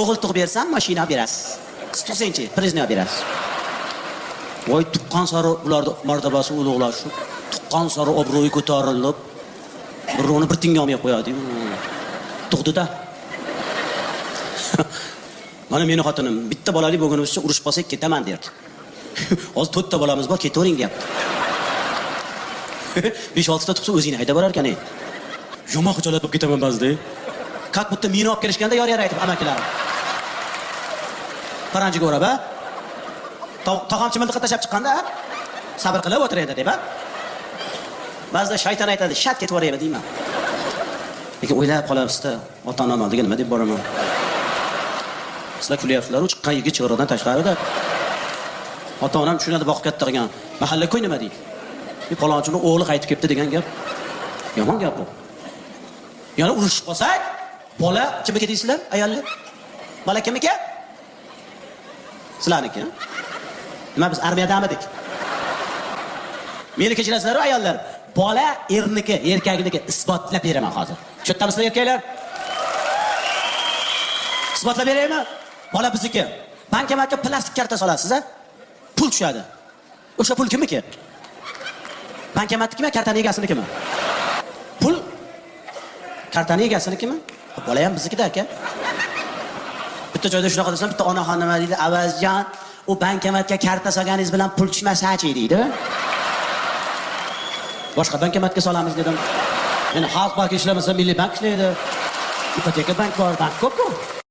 o'g'il tug'ib bersam, mashina berasiz. Qiz tug'sangchi, prezident berasiz. Voy tuqqan sari ularning martabasi ulug'lashib, tuqqan sari obro'yi ko'tarilib, birovni bir tinga olmay qo'yadi. Tug'di-da. Mana meni xotinim bitta bolali bo'lganimiz uchun urush qolsak ketaman derdi. Hozir 4 ta bolamiz bor, ketavering deyapti. 5-6 ta tug'sa o'zingni hayda borar ekan. Yomon xijolat bo'lib ketaman ba'zida. Как будто meni olib kelishganda yor aytib amakilarim. Paranjiga o'rab, ha? Tog'am chimildiqqa tashab chiqqanda, sabr qilib o'tiraydi deb, ha? Ba'zida shayton aytadi, "Shat ketib boryapman" deyman. Lekin o'ylab qolamsiz-da, ota-onam oldiga nima deb boraman? Sizlar kulyapsizlar, u chiqqan yigit chig'iridan tashqarida. Ota-onam tushunadi, boqib katta qilgan. Mahalla ko'y nima deydi? Palonchining o'g'li qaytib kelibdi degan gap. Yomon gap bu. Yana urushib qolsak, bola kimga deysizlar? Ayollar. Bola kimga? Sizlarniki. Nima biz armiyadamidik? Meni kechirasizlar ayollar. Bola erniki, erkagniki isbotlab beraman hozir. Cho'ttamizlar erkaklar. Isbotlab beraymi? Bola bizniki. Bankomatga plastik karta solasiz, ha? Pul tushadi. O'sha pul kimniki? Bankomatnikimi, kartaning egasinikimi? Pul kartaning egasinikimi? Bola ham bizniki-da aka. Bitta joyda shunaqa desam, bitta onaxon nima deydi? Avazjon, u bankomatga karta solganingiz bilan pul tushmasa-chi deydi. Boshqa bankomatga solamiz dedim. Meni xalq banki ishlamasa, milliy bank ishlaydi. Ipoteka bank bor, bank ko'p-ku.